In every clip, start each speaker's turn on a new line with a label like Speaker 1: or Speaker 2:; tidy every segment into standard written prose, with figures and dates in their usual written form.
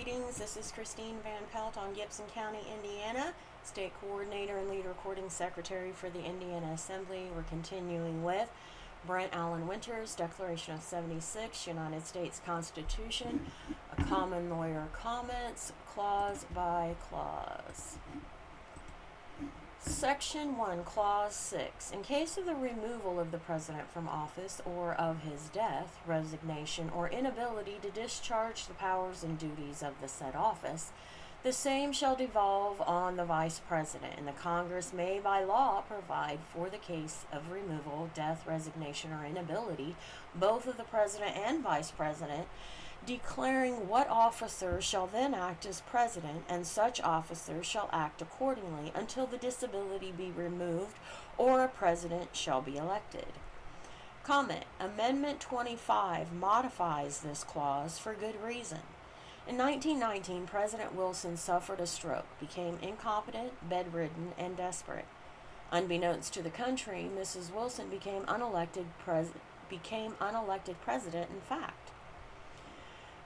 Speaker 1: Greetings, this is Christine Van Pelt on Gibson County, Indiana, State Coordinator and Lead Recording Secretary for the Indiana Assembly. We're continuing with Brent Allen Winters, Declaration of 76, United States Constitution, a common lawyer comments, clause by clause. Section 1, Clause 6. In case of the removal of the President from office or of his death, resignation, or inability to discharge the powers and duties of the said office, the same shall devolve on the Vice President, and the Congress may by law provide for the case of removal, death, resignation, or inability, both of the President and Vice President, declaring what officer shall then act as President, and such officer shall act accordingly until the disability be removed or a President shall be elected. Comment: Amendment 25 modifies this clause for good reason. In 1919, President Wilson suffered a stroke, became incompetent, bedridden, and desperate. Unbeknownst to the country, Mrs. Wilson became unelected president in fact.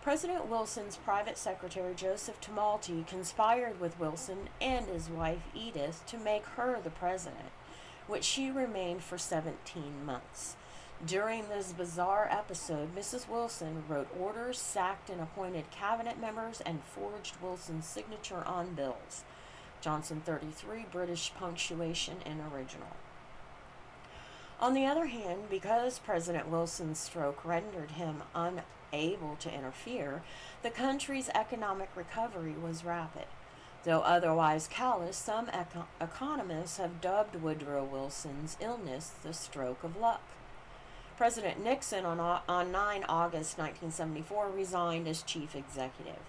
Speaker 1: President Wilson's private secretary, Joseph Tumulty, conspired with Wilson and his wife, Edith, to make her the president, which she remained for 17 months. During this bizarre episode, Mrs. Wilson wrote orders, sacked and appointed cabinet members, and forged Wilson's signature on bills. Johnson 33, British punctuation and original. On the other hand, because President Wilson's stroke rendered him unable to interfere, the country's economic recovery was rapid. Though otherwise callous, some economists have dubbed Woodrow Wilson's illness the stroke of luck. President Nixon on 9 August 1974 resigned as chief executive.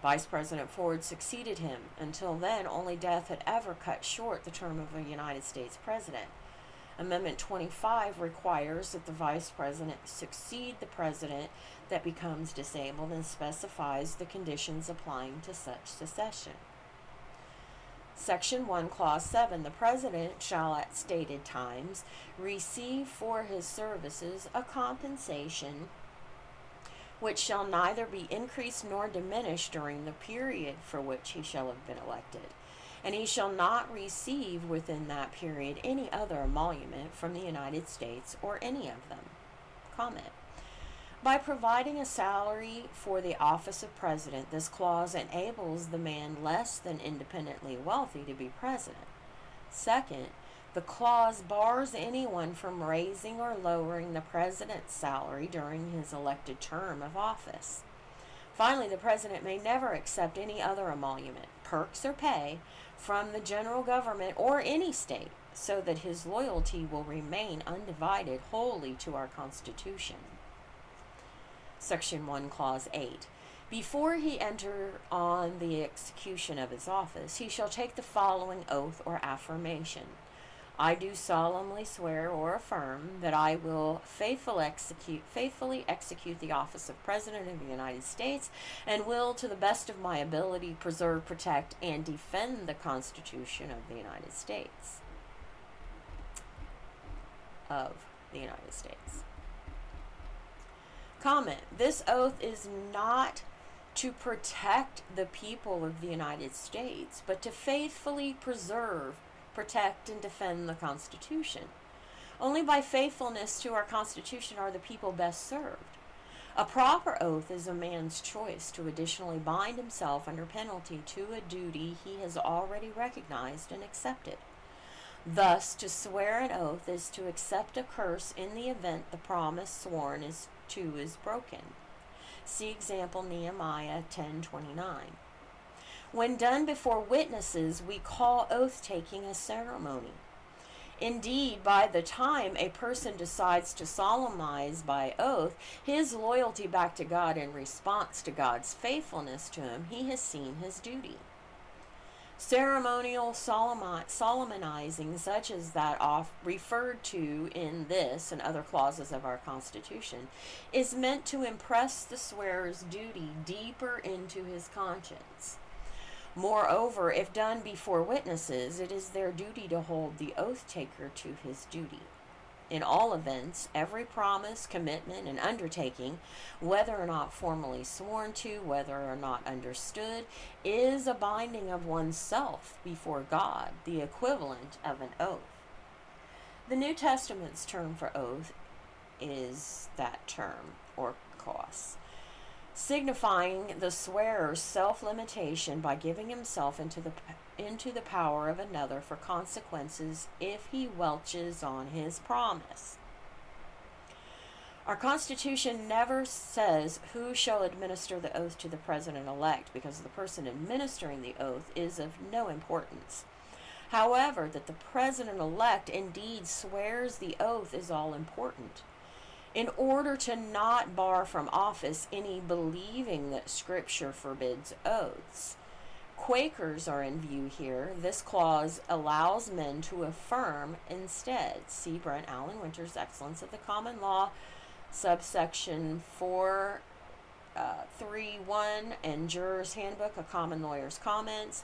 Speaker 1: Vice President Ford succeeded him. Until then, only death had ever cut short the term of a United States president. Amendment 25 requires that the Vice President succeed the President that becomes disabled and specifies the conditions applying to such succession. Section 1, Clause 7. The President shall at stated times receive for his services a compensation which shall neither be increased nor diminished during the period for which he shall have been elected, and he shall not receive within that period any other emolument from the United States or any of them. Comment: By providing a salary for the office of president, this clause enables the man less than independently wealthy to be president. Second, the clause bars anyone from raising or lowering the president's salary during his elected term of office. Finally, the president may never accept any other emolument, perks, or pay from the general government or any state, so that his loyalty will remain undivided wholly to our Constitution. Section 1, Clause 8. Before he enter on the execution of his office, he shall take the following oath or affirmation. I do solemnly swear or affirm that I will faithfully execute the office of President of the United States, and will, to the best of my ability, preserve, protect, and defend the Constitution of the United States. Comment: This oath is not to protect the people of the United States, but to faithfully preserve, protect, and defend the Constitution. Only by faithfulness to our Constitution are the people best served. A proper oath is a man's choice to additionally bind himself under penalty to a duty he has already recognized and accepted. Thus, to swear an oath is to accept a curse in the event the promise sworn is broken. See example Nehemiah 10:29. When done before witnesses, we call oath-taking a ceremony. Indeed, by the time a person decides to solemnize by oath his loyalty back to God in response to God's faithfulness to him, he has seen his duty. Ceremonial solemnizing, such as that referred to in this and other clauses of our Constitution, is meant to impress the swearer's duty deeper into his conscience. Moreover, if done before witnesses, it is their duty to hold the oath-taker to his duty. In all events, every promise, commitment, and undertaking, whether or not formally sworn to, whether or not understood, is a binding of oneself before God, the equivalent of an oath. The New Testament's term for oath is that term, or kos, signifying the swearer's self-limitation by giving himself into the power of another for consequences if he welches on his promise. Our Constitution never says who shall administer the oath to the President-elect, because the person administering the oath is of no importance. However, that the President-elect indeed swears the oath is all important. In order to not bar from office any believing that Scripture forbids oaths, Quakers are in view here. This clause allows men to affirm instead. See Brent Allen Winter's Excellence of the Common Law, subsection 4.3.1, and Juror's Handbook, A Common Lawyer's Comments,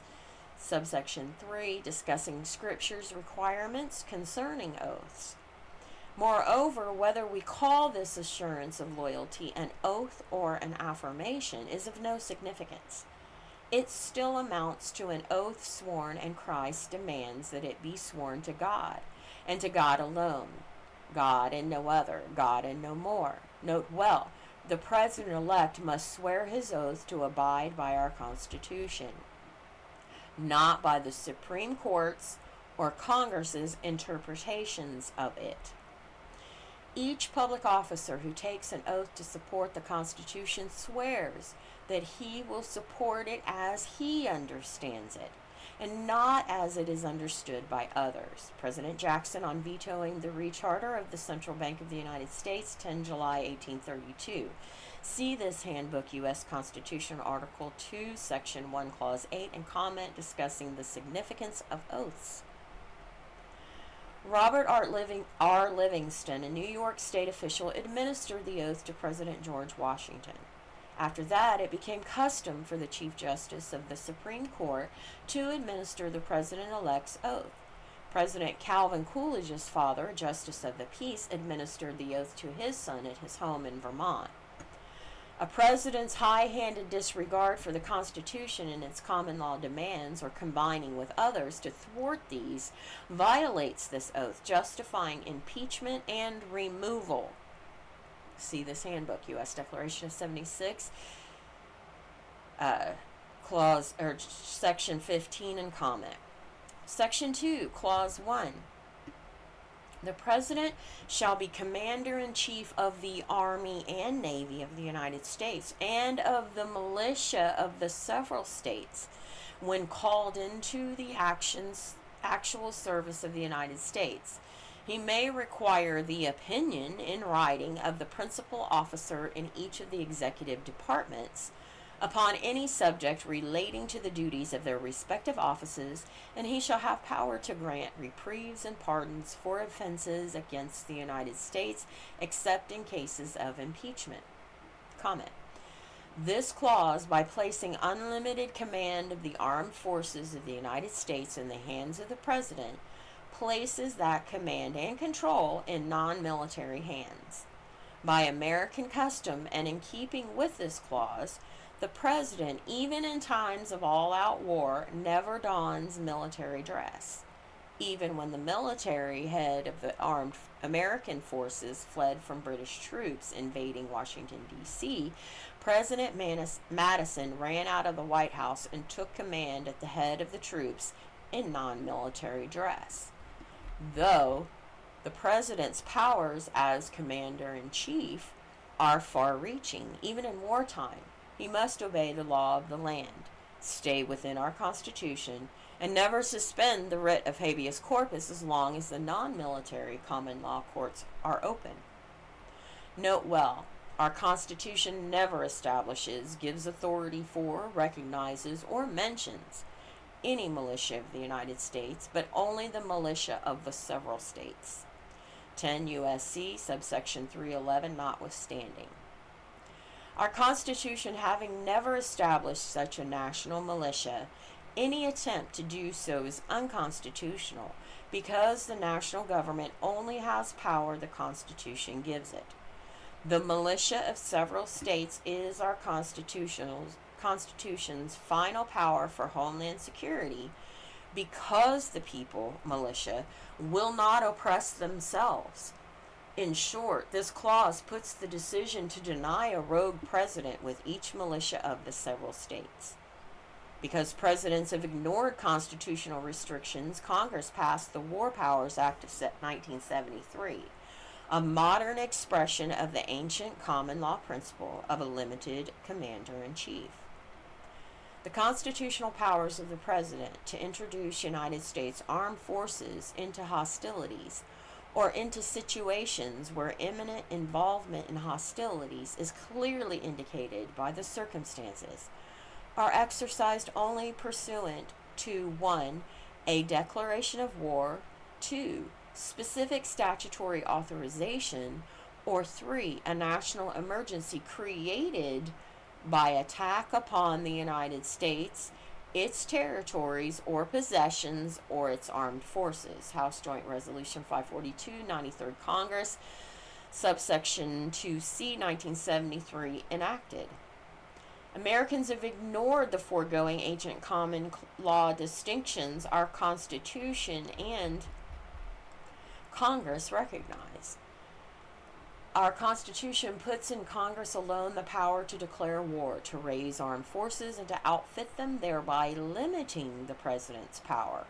Speaker 1: subsection 3, discussing Scripture's requirements concerning oaths. Moreover, whether we call this assurance of loyalty an oath or an affirmation is of no significance. It still amounts to an oath sworn, and Christ demands that it be sworn to God, and to God alone, God and no other, God and no more. Note well, the President-elect must swear his oath to abide by our Constitution, not by the Supreme Court's or Congress's interpretations of it. Each public officer who takes an oath to support the Constitution swears that he will support it as he understands it, and not as it is understood by others. President Jackson, on vetoing the recharter of the Central Bank of the United States, 10 July 1832. See this handbook, U.S. Constitution, Article 2, Section 1, Clause 8, and comment discussing the significance of oaths. Robert R. Livingston, a New York State official, administered the oath to President George Washington. After that, it became custom for the Chief Justice of the Supreme Court to administer the President-elect's oath. President Calvin Coolidge's father, Justice of the Peace, administered the oath to his son at his home in Vermont. A president's high-handed disregard for the Constitution and its common law demands, or combining with others to thwart these, violates this oath, justifying impeachment and removal. See this handbook, U.S. Declaration of 76, Section 15, and comment. Section 2, Clause 1. The President shall be Commander-in-Chief of the Army and Navy of the United States and of the militia of the several states when called into the actual service of the United States. He may require the opinion in writing of the principal officer in each of the executive departments upon any subject relating to the duties of their respective offices, and he shall have power to grant reprieves and pardons for offenses against the United States, except in cases of impeachment. Comment. This clause, by placing unlimited command of the armed forces of the United States in the hands of the President, places that command and control in non-military hands. By American custom, and in keeping with this clause, the President, even in times of all-out war, never dons military dress. Even when the military head of the armed American forces fled from British troops invading Washington, D.C., President Madison ran out of the White House and took command at the head of the troops in non-military dress. Though the President's powers as Commander-in-Chief are far-reaching, even in wartime, he must obey the law of the land, stay within our Constitution, and never suspend the writ of habeas corpus as long as the non-military common law courts are open. Note well, our Constitution never establishes, gives authority for, recognizes, or mentions any militia of the United States, but only the militia of the several states. 10 U.S.C. subsection 311 notwithstanding. Our Constitution having never established such a national militia, Any attempt to do so is unconstitutional because the national government only has power the Constitution gives it. The militia of several states is our Constitution's final power for homeland security because the people, militia, will not oppress themselves. In short, this clause puts the decision to deny a rogue president with each militia of the several states. Because presidents have ignored constitutional restrictions, Congress passed the War Powers Act of 1973, a modern expression of the ancient common law principle of a limited commander-in-chief. The constitutional powers of the president to introduce United States armed forces into hostilities or into situations where imminent involvement in hostilities is clearly indicated by the circumstances are exercised only pursuant to 1. A declaration of war, 2. Specific statutory authorization, or 3. A national emergency created by attack upon the United States, its territories or possessions, or its armed forces. House Joint Resolution 542, 93rd Congress, subsection 2C, 1973, enacted. Americans have ignored the foregoing ancient common law distinctions our Constitution and Congress recognize. Our Constitution puts in Congress alone the power to declare war, to raise armed forces, and to outfit them, thereby limiting the president's power.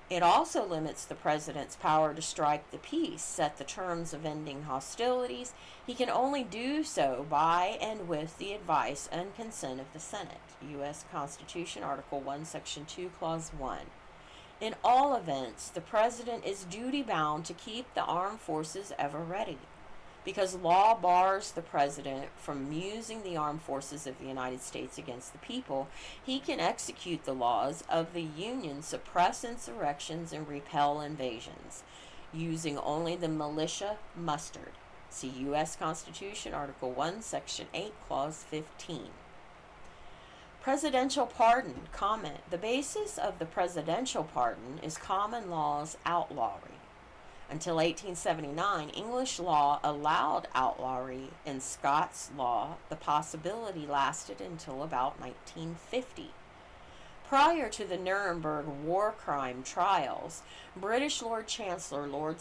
Speaker 1: It also limits the president's power to strike the peace, set the terms of ending hostilities. He can only do so by and with the advice and consent of the Senate. U.S. Constitution, Article 1, Section 2, Clause 1. In all events, the president is duty-bound to keep the armed forces ever ready. Because law bars the president from using the armed forces of the United States against the people, he can execute the laws of the Union, suppress insurrections, and repel invasions, using only the militia mustered. See U.S. Constitution, Article 1, Section 8, Clause 15. Presidential pardon. Comment. The basis of the presidential pardon is common law's outlawry. Until 1879, English law allowed outlawry. In Scots law, the possibility lasted until about 1950. Prior to the Nuremberg war crime trials, British Lord Chancellor Lord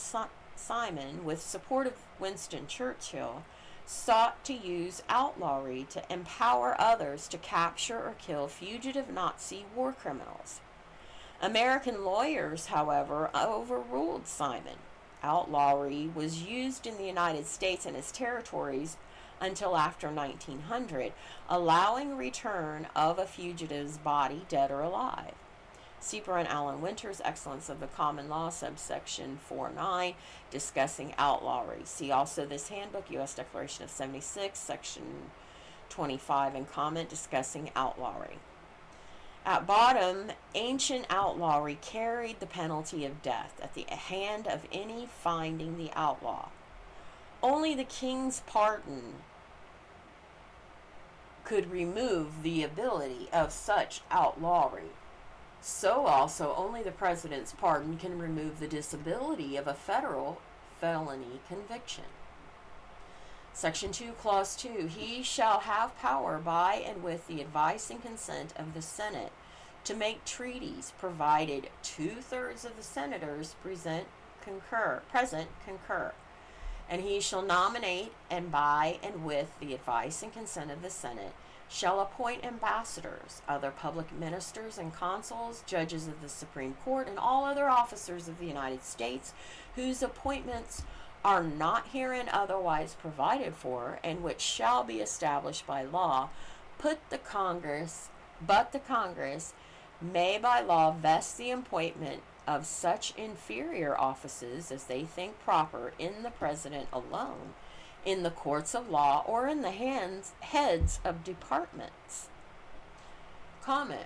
Speaker 1: Simon, with support of Winston Churchill, sought to use outlawry to empower others to capture or kill fugitive Nazi war criminals. American lawyers, however, overruled Simon. Outlawry was used in the United States and its territories until after 1900, allowing return of a fugitive's body, dead or alive. Sieper and Allen Winter's Excellence of the Common Law, subsection 4.9, discussing outlawry. See also this handbook, U.S. Declaration of 76, section 25, and comment discussing outlawry. At bottom, ancient outlawry carried the penalty of death at the hand of any finding the outlaw. Only the king's pardon could remove the ability of such outlawry. So also, only the president's pardon can remove the disability of a federal felony conviction. Section 2, Clause 2, he shall have power by and with the advice and consent of the Senate to make treaties, provided 2/3 of the senators present concur, and he shall nominate, and by and with the advice and consent of the Senate shall appoint ambassadors, other public ministers and consuls, judges of the Supreme Court, and all other officers of the United States whose appointments are not herein otherwise provided for, and which shall be established by law, but the Congress may by law vest the appointment of such inferior offices as they think proper in the president alone, in the courts of law, or in the heads of departments. Comment.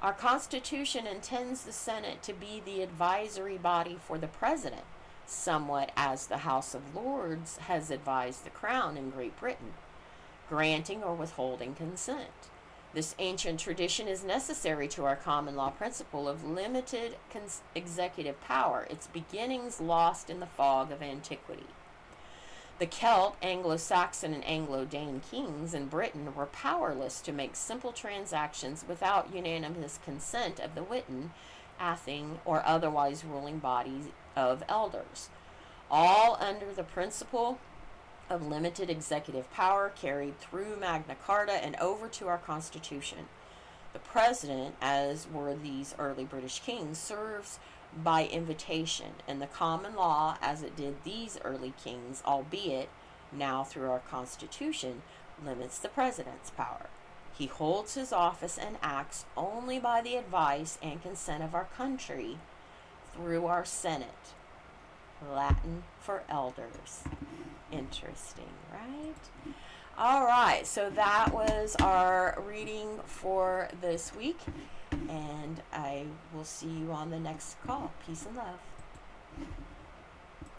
Speaker 1: Our Constitution intends the Senate to be the advisory body for the president, somewhat as the House of Lords has advised the Crown in Great Britain, granting or withholding consent. This ancient tradition is necessary to our common law principle of limited executive power, its beginnings lost in the fog of antiquity. The Celt, Anglo-Saxon, and Anglo-Dane kings in Britain were powerless to make simple transactions without unanimous consent of the Witan, Athing, or otherwise ruling bodies of elders, all under the principle of limited executive power carried through Magna Carta and over to our Constitution. The president, as were these early British kings, serves by invitation, and the common law, as it did these early kings, albeit now through our Constitution, limits the president's power. He holds his office and acts only by the advice and consent of our country through our Senate. Latin for elders. Interesting, right? All right, so that was our reading for this week, and I will see you on the next call. Peace and love.